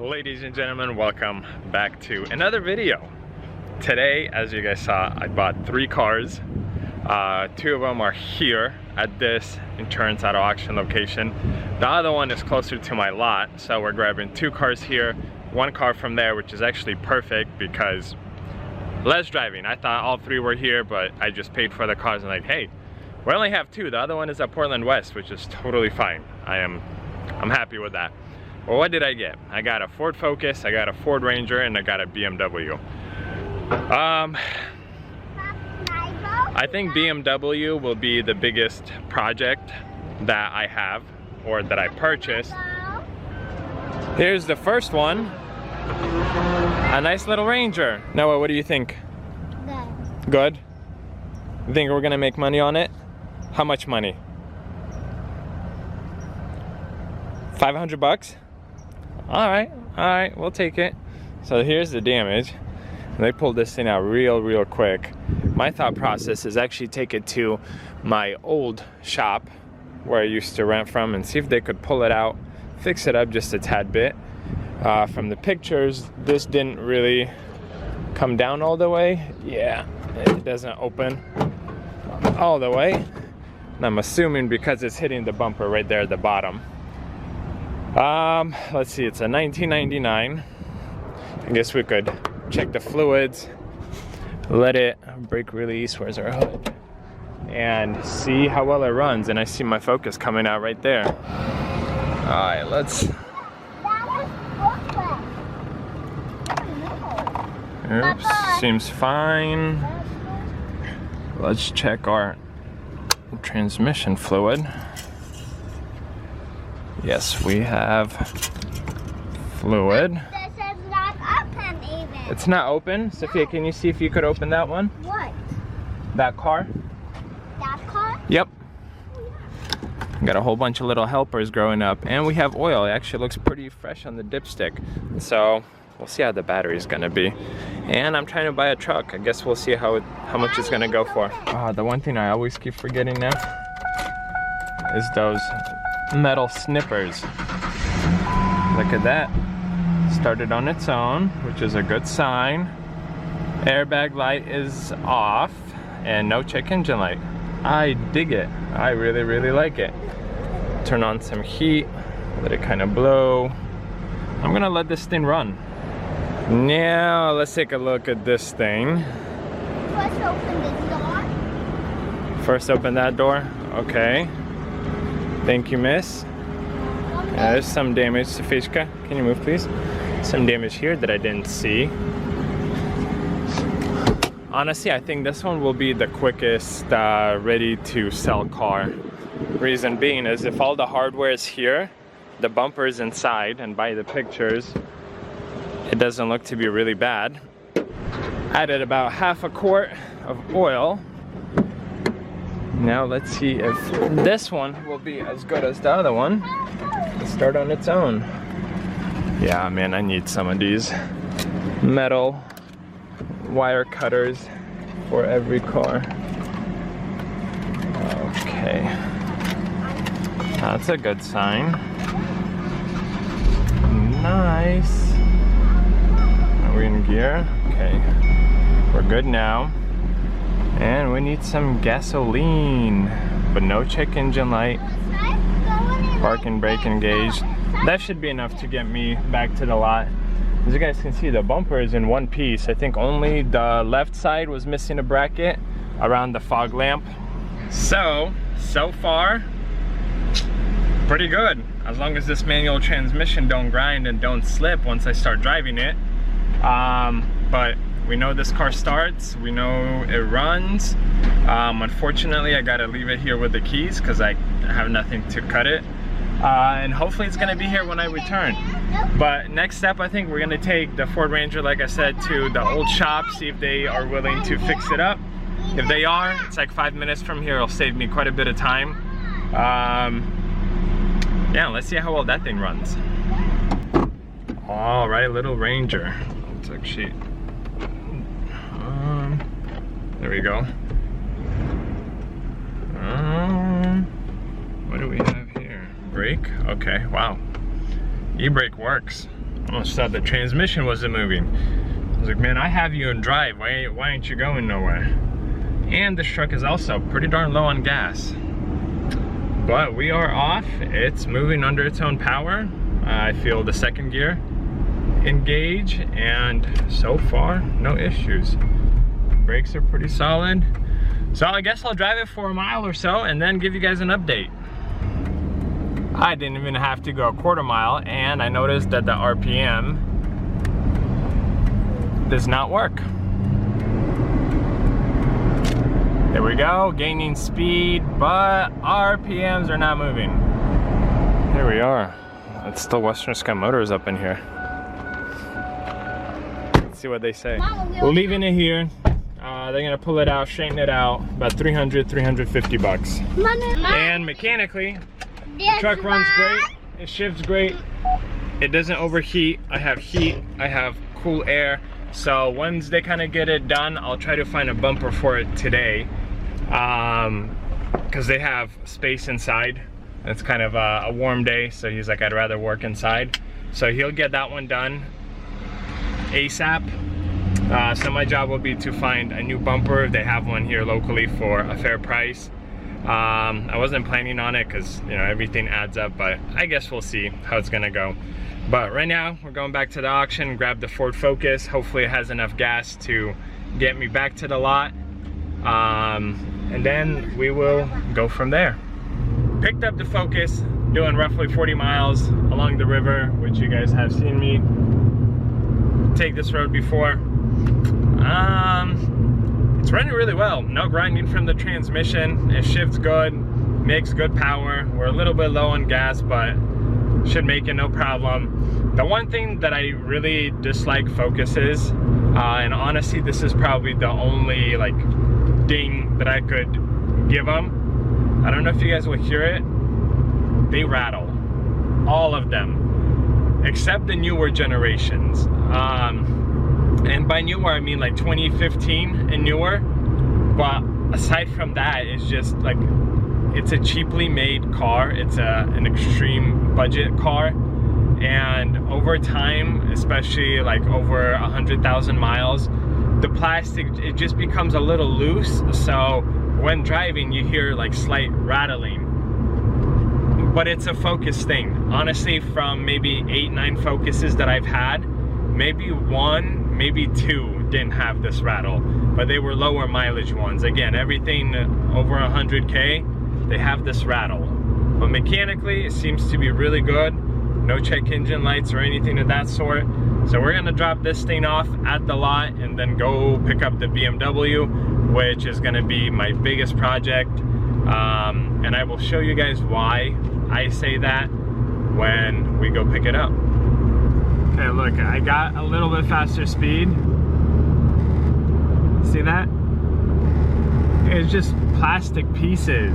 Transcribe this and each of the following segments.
Ladies and gentlemen, welcome back to another video. Today, as you guys saw, I bought 3 cars. 2 of them are here at this insurance auto auction location. The other one is closer to my lot, so we're grabbing 2 cars here, 1 car from there, which is actually perfect because less driving. I thought all 3 were here, but I just paid for the cars and like, hey, we only have 2. The other one is at Portland West, which is totally fine. I'm happy with that. Well, what did I get? I got a Ford Focus, I got a Ford Ranger, and I got a BMW. I think BMW will be the biggest project that I have, or that I purchased. Here's the first one. A nice little Ranger. Noah, what do you think? Good. Good? You think we're gonna make money on it? How much money? 500 bucks? All right, we'll take it. So here's the damage. They pulled this thing out real quick. My thought process is actually take it to my old shop where I used to rent from and see if they could pull it out, fix it up just a tad bit. From the pictures, this didn't really come down all the way. Yeah, it doesn't open all the way. And I'm assuming because it's hitting the bumper right there at the bottom. Let's see, it's a 1999. I guess we could check the fluids, let it brake release, where's our hood, and see how well it runs. And I see my Focus coming out right there. Alright, let's... Oops, seems fine. Let's check our transmission fluid. Yes, we have fluid. This is not open even. It's not open? Sophia, can you see if you could open that one? What? That car? That car? Yep. Got a whole bunch of little helpers growing up, and we have oil. It actually looks pretty fresh on the dipstick. So we'll see how the battery's gonna be. And I'm trying to buy a truck. I guess we'll see how much it's gonna go for. The one thing I always keep forgetting now is those metal snippers. Look at that. Started on its own, which is a good sign. Airbag light is off and no check engine light. I dig it. I really like it. Turn on some heat, let it kind of blow. I'm gonna let this thing run. Now let's take a look at this thing. First open this door. First open that door. Okay. Thank you, miss. There's some damage. Sofishka, can you move, please? Some damage here that I didn't see. Honestly, I think this one will be the quickest ready to sell car. Reason being is if all the hardware is here, the bumper is inside, and by the pictures, it doesn't look to be really bad. Added about half a quart of oil. Now let's see if this one will be as good as the other one. Let's start on its own. Yeah, man, I need some of these metal wire cutters for every car. Okay. That's a good sign. Nice. Are we in gear? Okay. We're good now. And we need some gasoline, but no check engine light. Park and brake engaged. That should be enough to get me back to the lot. As you guys can see, the bumper is in one piece. I think only the left side was missing a bracket around the fog lamp. So far, pretty good. As long as this manual transmission don't grind and don't slip once I start driving it. But we know this car starts, we know it runs. Unfortunately, I gotta leave it here with the keys because I have nothing to cut it. And hopefully it's gonna be here when I return. But next step, I think we're gonna take the Ford Ranger, like I said, to the old shop, see if they are willing to fix it up. If they are, it's like 5 minutes from here. It'll save me quite a bit of time. Yeah, let's see how well that thing runs. All right, little Ranger. It's actually, there we go. What do we have here? Brake? Okay, wow. E-brake works. Almost thought the transmission wasn't moving. I was like, man, I have you in drive. Why aren't you going nowhere? And this truck is also pretty darn low on gas. But we are off. It's moving under its own power. I feel the second gear engage, and so far, no issues. Brakes are pretty solid. So I guess I'll drive it for a mile or so and then give you guys an update. I didn't even have to go a quarter mile, and I noticed that the RPM does not work. There we go, gaining speed, but RPMs are not moving. Here we are. It's still Western Sky Motors up in here. Let's see what they say. We're leaving it here. They're gonna pull it out, straighten it out, about 300, 350 bucks. And mechanically, the truck runs great, it shifts great, it doesn't overheat. I have heat, I have cool air. So once they kind of get it done, I'll try to find a bumper for it today. Because they have space inside. It's kind of a warm day, so he's like, I'd rather work inside. So he'll get that one done ASAP. So my job will be to find a new bumper. They have one here locally for a fair price. I wasn't planning on it because, you know, everything adds up, but I guess we'll see how it's gonna go. But right now, we're going back to the auction, grab the Ford Focus. Hopefully it has enough gas to get me back to the lot. And then we will go from there. Picked up the Focus, doing roughly 40 miles along the river, which you guys have seen me take this road before. It's running really well. No grinding from the transmission. It shifts good, makes good power. We're a little bit low on gas, but should make it no problem. The one thing that I really dislike Focuses, and honestly this is probably the only like ding that I could give them. I don't know if you guys will hear it. They rattle. All of them. Except the newer generations. And by newer I mean like 2015 and newer. But aside from that, it's just like, it's a cheaply made car. It's an extreme budget car. And over time, especially like over 100,000 miles, the plastic, it just becomes a little loose. So when driving, you hear like slight rattling. But it's a Focus thing. Honestly, from maybe 8-9 Focuses that I've had, maybe 1, maybe 2 didn't have this rattle, but they were lower mileage ones. Again, everything over 100K, they have this rattle. But mechanically, it seems to be really good. No check engine lights or anything of that sort. So we're gonna drop this thing off at the lot and then go pick up the BMW, which is gonna be my biggest project. And I will show you guys why I say that when we go pick it up. Okay, look, I got a little bit faster speed. See that? It's just plastic pieces.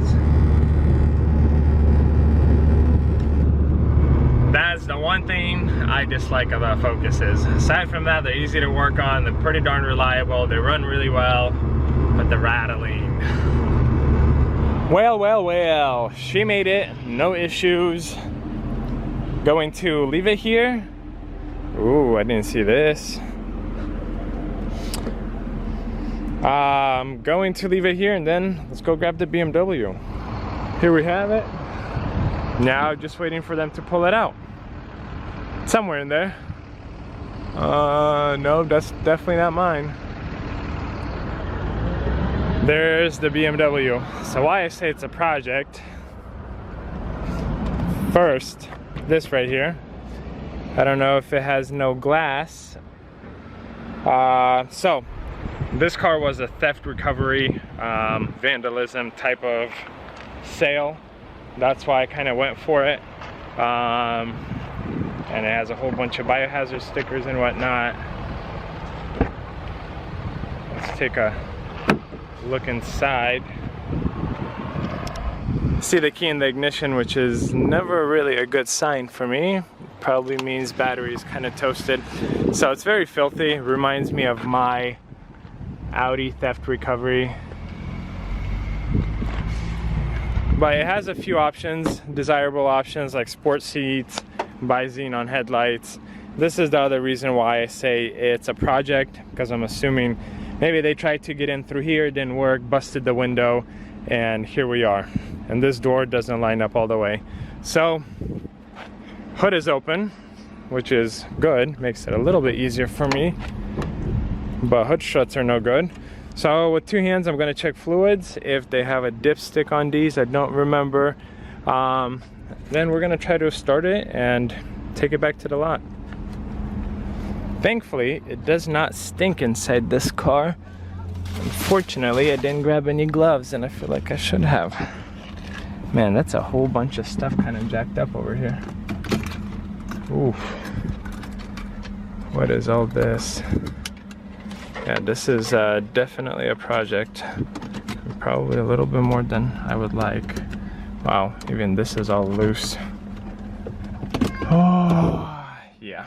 That's the one thing I dislike about Focuses. Aside from that, they're easy to work on, they're pretty darn reliable, they run really well, but the rattling. Well, well, well, she made it, no issues. Going to leave it here. Ooh, I didn't see this. I'm going to leave it here and then let's go grab the BMW. Here we have it. Now just waiting for them to pull it out. Somewhere in there. No, that's definitely not mine. There's the BMW. So why I say it's a project. First, this right here. I don't know if it has no glass. So this car was a theft recovery, vandalism type of sale. That's why I kind of went for it. And it has a whole bunch of biohazard stickers and whatnot. Let's take a look inside. See the key in the ignition, which is never really a good sign for me. Probably means battery is kind of toasted. So it's very filthy. Reminds me of my Audi theft recovery. But it has a few options, desirable options like sport seats, bi-xenon headlights, this is the other reason why I say it's a project, because I'm assuming maybe they tried to get in through here, it didn't work, busted the window, and here we are. And this door doesn't line up all the way. So, hood is open, which is good, makes it a little bit easier for me, but hood struts are no good. So with two hands, I'm gonna check fluids. If they have a dipstick on these, I don't remember. Then we're gonna try to start it and take it back to the lot. Thankfully, it does not stink inside this car. Unfortunately, I didn't grab any gloves, and I feel like I should have. Man, that's a whole bunch of stuff kind of jacked up over here. Ooh. What is all this? Yeah, this is definitely a project. Probably a little bit more than I would like. Wow, even this is all loose. Oh, yeah.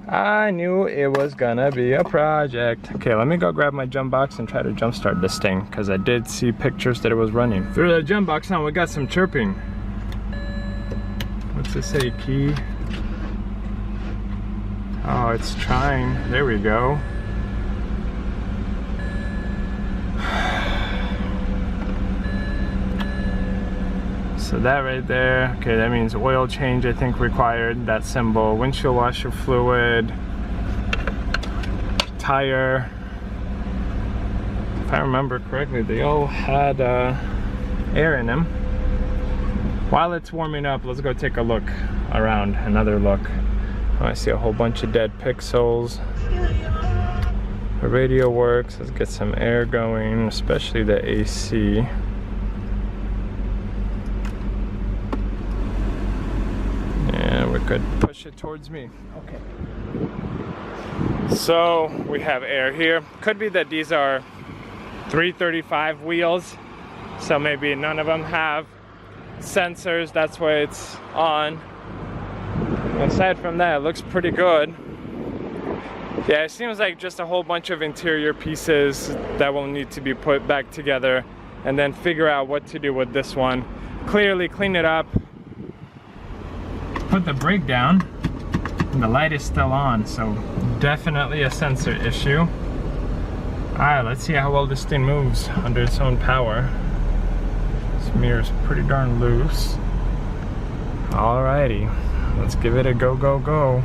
I knew it was gonna be a project. Okay, let me go grab my jump box and try to jump start this thing, because I did see pictures that it was running. Through the jump box now, we got some chirping. What's it say, key? Oh, it's trying. There we go. So that right there, okay, that means oil change, I think, required, that symbol. Windshield washer fluid, tire. If I remember correctly, they all had air in them. While it's warming up, let's go take a look around, another look. Oh, I see a whole bunch of dead pixels. The radio works, let's get some air going, especially the AC. And we could push it towards me. Okay. So we have air here. Could be that these are 335 wheels, so maybe none of them have sensors, that's why it's on. Aside from that, it looks pretty good. Yeah, it seems like just a whole bunch of interior pieces that will need to be put back together, and then figure out what to do with this one. Clearly clean it up, put the brake down, and the light is still on, so definitely a sensor issue. Alright, let's see how well this thing moves under its own power. This mirror's pretty darn loose. Alrighty, let's give it a go, go, go.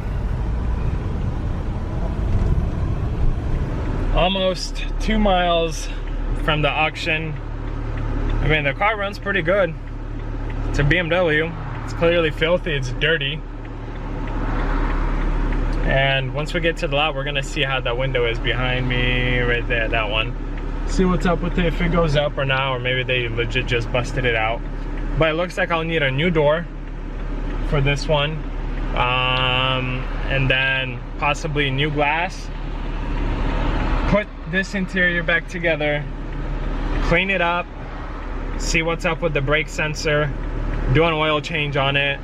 Almost 2 miles from the auction. I mean, the car runs pretty good. It's a BMW. It's clearly filthy, it's dirty. And once we get to the lot, we're gonna see how that window is behind me, right there, that one. See what's up with it, if it goes up or not, or maybe they legit just busted it out. But it looks like I'll need a new door for this one. And then possibly new glass. Put this interior back together, clean it up, see what's up with the brake sensor, do an oil change on it,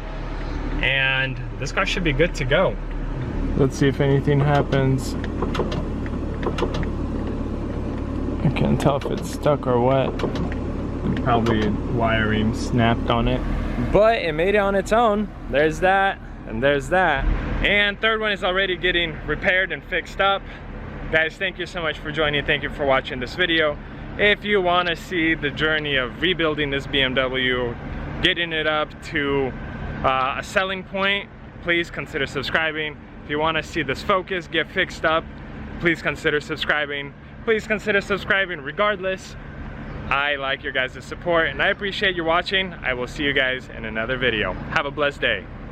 and this car should be good to go. Let's see if anything happens. I can't tell if it's stuck or what. Probably wiring snapped on it. But it made it on its own. There's that, and there's that. And third one is already getting repaired and fixed up. Guys, thank you so much for joining. Thank you for watching this video. If you want to see the journey of rebuilding this BMW, getting it up to a selling point, please consider subscribing. If you want to see this Focus get fixed up, please consider subscribing. Please consider subscribing regardless. I like your guys' support and I appreciate you watching. I will see you guys in another video. Have a blessed day.